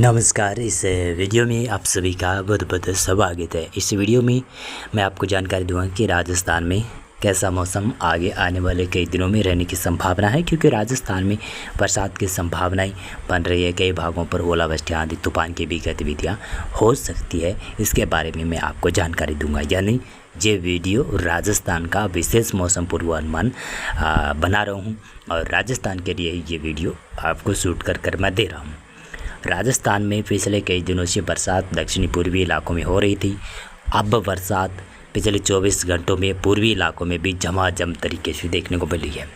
नमस्कार। इस वीडियो में आप सभी का बहुत बहुत स्वागत है। इस वीडियो में मैं आपको जानकारी दूंगा कि राजस्थान में कैसा मौसम आगे आने वाले कई दिनों में रहने की संभावना है, क्योंकि राजस्थान में बरसात की संभावनाएं बन रही है। कई भागों पर ओलावृष्टि, आंधी तूफान की भी गतिविधियां हो सकती है। इसके बारे में मैं आपको जानकारी दूंगा, यानी ये वीडियो राजस्थान का विशेष मौसम पूर्वानुमान बना रहा हूँ और राजस्थान के लिए ये वीडियो आपको शूट कर मैं दे रहा हूँ। राजस्थान में पिछले कई दिनों से बरसात दक्षिणी पूर्वी इलाकों में हो रही थी। अब बरसात पिछले 24 घंटों में पूर्वी इलाकों में भी झमाझम तरीके से देखने को मिली है।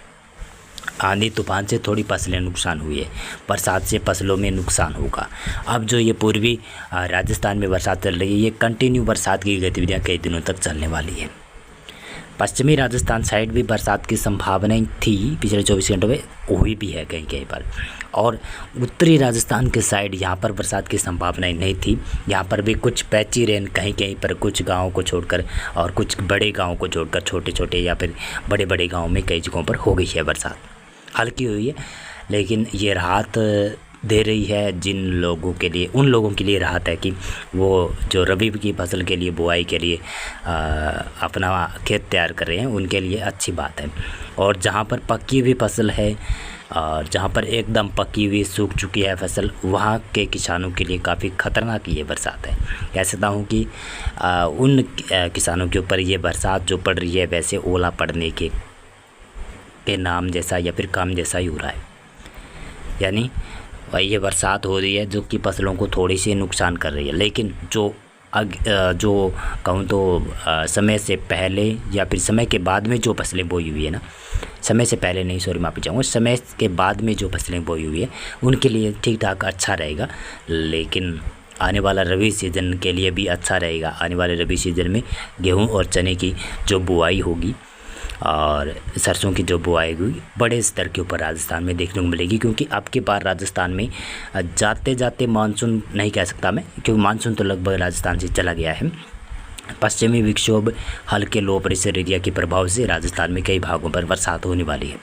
आंधी तूफान से थोड़ी फसलें नुकसान हुई है। बरसात से फसलों में नुकसान होगा। अब जो ये पूर्वी राजस्थान में बरसात चल रही है, ये कंटिन्यू बरसात की गतिविधियाँ कई दिनों तक चलने वाली है। पश्चिमी राजस्थान साइड भी बरसात की संभावनाएं थी, पिछले 24 घंटों में हुई भी है कहीं कहीं पर। और उत्तरी राजस्थान के साइड यहाँ पर बरसात की संभावनाएं नहीं थी। यहाँ पर भी कुछ पैची रेन कहीं कहीं पर, कुछ गाँव को छोड़कर और कुछ बड़े गाँव को छोड़कर, छोटे छोटे या फिर बड़े बड़े गाँव में कई जगहों पर हो गई है बरसात। हल्की हुई है, लेकिन ये राहत दे रही है जिन लोगों के लिए, उन लोगों के लिए राहत है कि वो जो रबी की फसल के लिए, बुआई के लिए अपना खेत तैयार कर रहे हैं, उनके लिए अच्छी बात है। और जहाँ पर पकी हुई फसल है और जहाँ पर एकदम पकी हुई सूख चुकी है फसल, वहाँ के किसानों के लिए काफ़ी ख़तरनाक ये बरसात है। कह सकता हूँ कि उन किसानों के ऊपर ये बरसात जो पड़ रही है, वैसे ओला पड़ने के नाम जैसा या फिर काम जैसा ही हो रहा है। यानी ये बरसात हो रही है जो कि फसलों को थोड़ी सी नुकसान कर रही है, लेकिन जो कहूँ तो समय से पहले या फिर समय के बाद में जो फसलें बोई हुई है ना, समय से पहले नहीं, सॉरी माफ़ी चाहूँगा, समय के बाद में जो फसलें बोई हुई है उनके लिए ठीक ठाक अच्छा रहेगा। लेकिन आने वाला रबी सीज़न के लिए भी अच्छा रहेगा। आने वाले रबी सीज़न में गेहूँ और चने की जो बुआई होगी और सरसों की जो बुआई हुई बड़े स्तर के ऊपर राजस्थान में देखने को मिलेगी, क्योंकि अब के बार राजस्थान में जाते जाते मानसून नहीं कह सकता मैं, क्योंकि मानसून तो लगभग राजस्थान से चला गया है। पश्चिमी विक्षोभ, हल्के लो प्रेशर एरिया के प्रभाव से राजस्थान में कई भागों पर बरसात होने वाली है।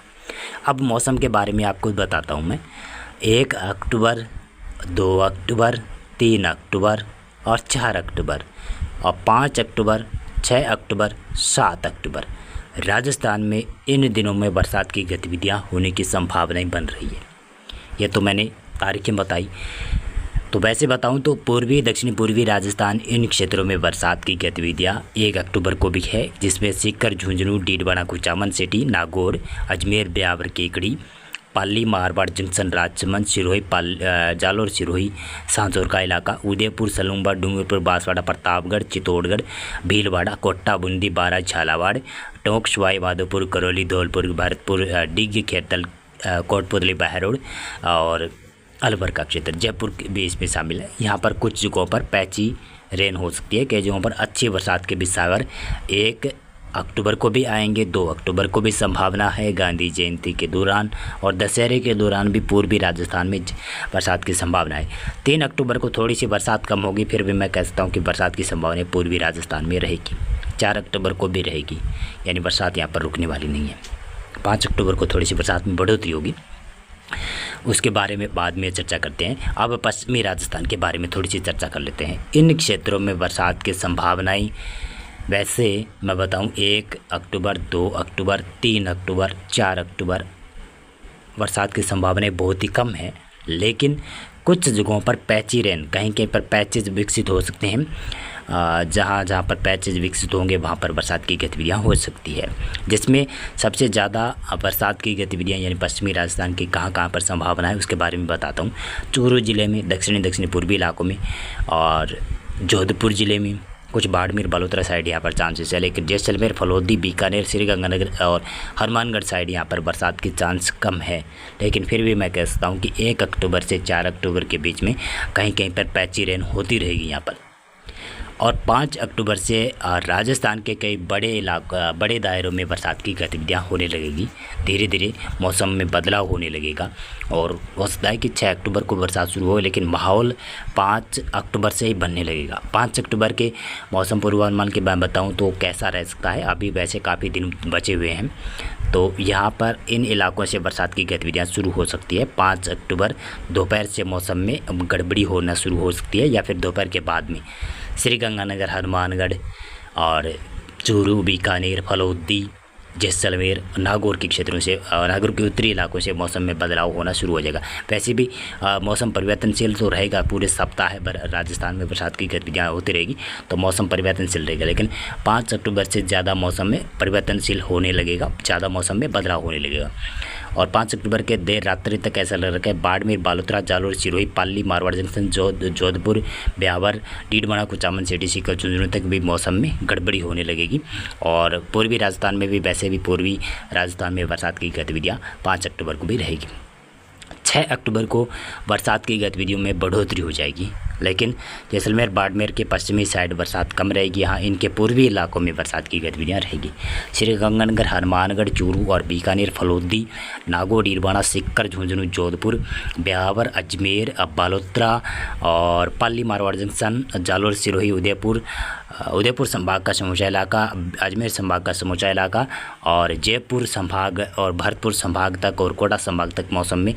अब मौसम के बारे में आपको बताता हूँ मैं। 1 अक्टूबर, 2 अक्टूबर, 3 अक्टूबर और 4 अक्टूबर और 5 अक्टूबर, 6 अक्टूबर, 7 अक्टूबर राजस्थान में इन दिनों में बरसात की गतिविधियां होने की संभावनाएं बन रही है। ये तो मैंने तारीखें बताई। तो वैसे बताऊं तो पूर्वी दक्षिणी पूर्वी राजस्थान, इन क्षेत्रों में बरसात की गतिविधियां 1 अक्टूबर को भी है, जिसमें सीकर, झुंझुनू, डीडवाना, कुचामन सिटी, नागौर, अजमेर, ब्यावर, केकड़ी, पाली, मारवाड़ जंक्शन, राजसमंद, सिरोही, जालोर, सिरोही, सांसौर का इलाका, उदयपुर, सलूंबा, डूंगरपुर, बांसवाड़ा, प्रतापगढ़, चित्तौड़गढ़, भीलवाड़ा, कोट्टा, बूंदी, बारा, झालावाड़, टोंक, सवाई माधोपुर, करौली, धौलपुर, भरतपुर, डिग, खेतल, कोटपुतली, बहरोड और अलवर का क्षेत्र, जयपुर भी इसमें शामिल है। यहाँ पर कुछ जगहों पर पैची रेन हो सकती है, कई जगहों पर अच्छी बरसात के भी सागर 1 अक्टूबर को भी आएंगे। 2 अक्टूबर को भी संभावना है। गांधी जयंती के दौरान और दशहरे के दौरान भी पूर्वी राजस्थान में बरसात की संभावना है। 3 अक्टूबर को थोड़ी सी बरसात कम होगी, फिर भी मैं कह सकता हूँ कि बरसात की संभावना पूर्वी राजस्थान में रहेगी। 4 अक्टूबर को भी रहेगी, यानी बरसात यहाँ पर रुकने वाली नहीं है। 5 अक्टूबर को थोड़ी सी बरसात में बढ़ोतरी होगी, उसके बारे में बाद में चर्चा करते हैं। अब पश्चिमी राजस्थान के बारे में थोड़ी सी चर्चा कर लेते हैं। इन क्षेत्रों में बरसात की संभावनाएँ वैसे मैं बताऊं 1 अक्टूबर, 2 अक्टूबर, 3 अक्टूबर, 4 अक्टूबर बरसात की संभावनाएं बहुत ही कम है, लेकिन कुछ जगहों पर पैची रेन, कहीं कहीं पर पैचेज विकसित हो सकते हैं। जहाँ जहाँ पर पैचेज विकसित होंगे वहाँ पर बरसात की गतिविधियाँ हो सकती है, जिसमें सबसे ज़्यादा बरसात की गतिविधियाँ यानी पश्चिमी राजस्थान की कहाँ पर संभावना है उसके बारे में बताता हूँ। चूरू ज़िले में, दक्षिणी पूर्वी इलाकों में और जोधपुर ज़िले में, कुछ बाड़मेर, बलोत्रा साइड यहाँ पर चांसेस है, लेकिन जैसलमेर, फलोदी, बीकानेर, श्रीगंगानगर और हनुमानगढ़ साइड यहाँ पर बरसात की चांस कम है। लेकिन फिर भी मैं कह सकता हूँ कि 1 अक्टूबर से 4 अक्टूबर के बीच में कहीं कहीं पर पैची रेन होती रहेगी यहाँ पर। और 5 अक्टूबर से राजस्थान के कई बड़े दायरों में बरसात की गतिविधियाँ होने लगेगी। धीरे धीरे मौसम में बदलाव होने लगेगा और हो सकता है कि 6 अक्टूबर को बरसात शुरू हो, लेकिन माहौल 5 अक्टूबर से ही बनने लगेगा। 5 अक्टूबर के मौसम पूर्वानुमान की मैं बताऊँ तो कैसा रह सकता है। अभी वैसे काफ़ी दिन बचे हुए हैं, तो यहाँ पर इन इलाकों से बरसात की गतिविधियाँ शुरू हो सकती है। 5 अक्टूबर दोपहर से मौसम में गड़बड़ी होना शुरू हो सकती है या फिर दोपहर के बाद में श्रीगंगानगर, हनुमानगढ़ और चूरू, बीकानेर, फलोदी, जैसलमेर, नागौर के क्षेत्रों से, नागौर के उत्तरी इलाकों से मौसम में बदलाव होना शुरू हो जाएगा। वैसे भी मौसम परिवर्तनशील तो रहेगा, पूरे सप्ताह राजस्थान में बरसात की गतिविधियाँ होती रहेगी, तो मौसम परिवर्तनशील रहेगा। लेकिन 5 अक्टूबर से ज़्यादा मौसम में परिवर्तनशील होने लगेगा, ज़्यादा मौसम में बदलाव होने लगेगा। और 5 अक्टूबर के देर रात्रि तक ऐसा लग रहा है बाड़मेर, बालोतरा, जालोर, सिरोही, पाली, मारवाड़ जंक्शन, जोधपुर, ब्यावर, डीडवाना, कुचामन, सिटी, सीकर, झुंझुनू तक भी मौसम में गड़बड़ी होने लगेगी। और पूर्वी राजस्थान में भी, वैसे भी पूर्वी राजस्थान में बरसात की गतिविधियाँ 5 अक्टूबर को भी रहेगी। 6 अक्टूबर को बरसात की गतिविधियों में बढ़ोतरी हो जाएगी, लेकिन जैसलमेर, बाड़मेर के पश्चिमी साइड बरसात कम रहेगी। यहाँ इनके पूर्वी इलाकों में बरसात की गतिविधियाँ रहेगी। श्रीगंगानगर, हनुमानगढ़, चूरू और बीकानेर, फलोदी, नागौर, डीडवाना, सीकर, झुंझुनू, जोधपुर, ब्यावर, अजमेर, बालोतरा और पाली, मारवाड़ जंक्शन, जालोर, सिरोही, उदयपुर संभाग का समूचा इलाका, अजमेर संभाग का समूचा इलाका और जयपुर संभाग और भरतपुर संभाग तक और कोटा संभाग तक मौसम में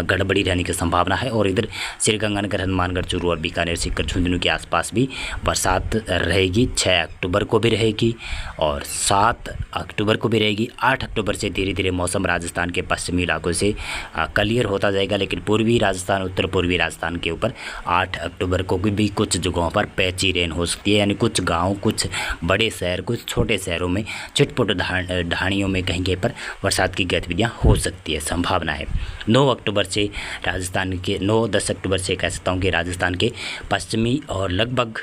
गड़बड़ी रहने की संभावना है। और इधर श्रीगंगानगर, हनुमानगढ़, चूरू और बीकानेर, सीकर, झुंझुनू के आसपास भी बरसात रहेगी। 6 अक्टूबर को भी रहेगी और 7 अक्टूबर को भी रहेगी। 8 अक्टूबर से धीरे धीरे मौसम राजस्थान के पश्चिमी इलाकों से क्लियर होता जाएगा, लेकिन पूर्वी राजस्थान, उत्तर पूर्वी राजस्थान के ऊपर 8 अक्टूबर को भी कुछ जगहों पर पैची रेन हो सकती है, यानी कुछ गाँव, कुछ बड़े शहर, कुछ छोटे शहरों में छिटपुट ढाणियों में कहीं पर बरसात की गतिविधियाँ हो सकती है, संभावना है। 9 अक्टूबर से राजस्थान के 9-10 अक्टूबर से कह सकता हूँ कि राजस्थान के पश्चिमी और लगभग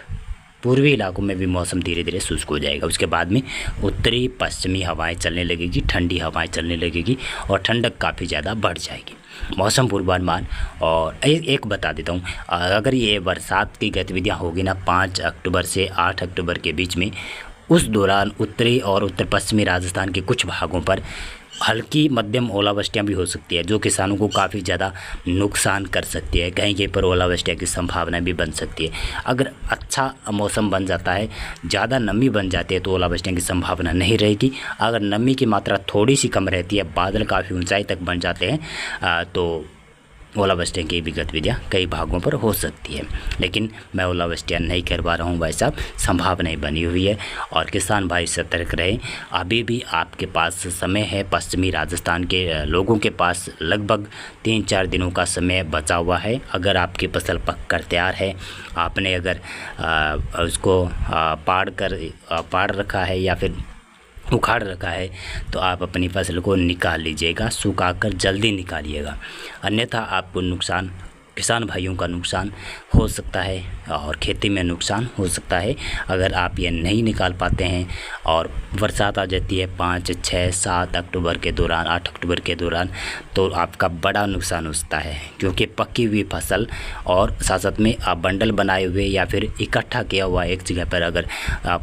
पूर्वी इलाकों में भी मौसम धीरे धीरे शुष्क हो जाएगा। उसके बाद में उत्तरी पश्चिमी हवाएं चलने लगेगी, ठंडी हवाएं चलने लगेगी और ठंडक काफ़ी ज़्यादा बढ़ जाएगी। मौसम पूर्वानुमान और एक बता देता हूँ, अगर ये बरसात की गतिविधियाँ होगी ना 5 अक्टूबर से 8 अक्टूबर के बीच में, उस दौरान उत्तरी और उत्तर पश्चिमी राजस्थान के कुछ भागों पर हल्की मध्यम ओलावृष्टियाँ भी हो सकती है, जो किसानों को काफ़ी ज़्यादा नुकसान कर सकती है। कहीं कहीं पर ओलावृष्टियाँ की संभावना भी बन सकती है। अगर अच्छा मौसम बन जाता है, ज़्यादा नमी बन जाती है, तो ओलावृष्टियाँ की संभावना नहीं रहेगी। अगर नमी की मात्रा थोड़ी सी कम रहती है, बादल काफ़ी ऊंचाई तक बन जाते हैं, तो ओलावृष्टियाँ की भी गतिविधियाँ कई भागों पर हो सकती है। लेकिन मैं ओलावृष्टियाँ नहीं करवा रहा हूँ भाई साहब, संभावनाएं बनी हुई है। और किसान भाई सतर्क रहें, अभी भी आपके पास समय है। पश्चिमी राजस्थान के लोगों के पास लगभग 3-4 दिनों का समय बचा हुआ है। अगर आपकी फसल पक कर तैयार है, आपने अगर उसको पाड़ रखा है या फिर उखाड़ रखा है, तो आप अपनी फसल को निकाल लीजिएगा, सुखाकर जल्दी निकालिएगा, अन्यथा आपको नुकसान, किसान भाइयों का नुकसान हो सकता है और खेती में नुकसान हो सकता है। अगर आप ये नहीं निकाल पाते हैं और बरसात आ जाती है 5, 6, 7 अक्टूबर के दौरान, 8 अक्टूबर के दौरान, तो आपका बड़ा नुकसान हो सकता है, क्योंकि पकी हुई फसल और साथ साथ में आप बंडल बनाए हुए या फिर इकट्ठा किया हुआ एक जगह पर अगर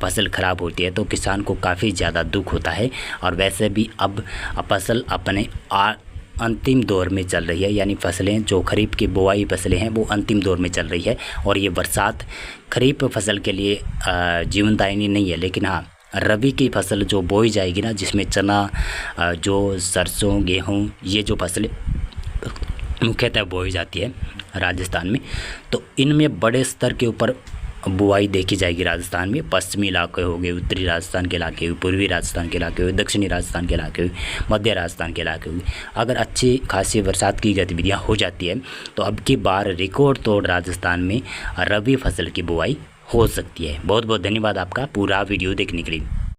फसल ख़राब होती है, तो किसान को काफ़ी ज़्यादा दुख होता है। और वैसे भी अब फसल अपने अंतिम दौर में चल रही है, यानी फसलें जो खरीफ की बुआई फसलें हैं वो अंतिम दौर में चल रही है। और ये बरसात खरीफ फसल के लिए जीवनदायिनी नहीं है, लेकिन हाँ, रबी की फसल जो बोई जाएगी ना, जिसमें चना, जो सरसों, गेहूँ, ये जो फसलें मुख्यतः बोई जाती है राजस्थान में, तो इनमें बड़े स्तर के ऊपर बुआई देखी जाएगी राजस्थान में। पश्चिमी इलाके हो गए, उत्तरी राजस्थान के इलाके हुए, पूर्वी राजस्थान के इलाके हुए, दक्षिणी राजस्थान के इलाके हुए, मध्य राजस्थान के इलाके हुए। अगर अच्छी खासी बरसात की गतिविधियां हो जाती है, तो अब की बार रिकॉर्ड तोड़ राजस्थान में रबी फसल की बुआई हो सकती है। बहुत बहुत धन्यवाद आपका पूरा वीडियो देखने के लिए।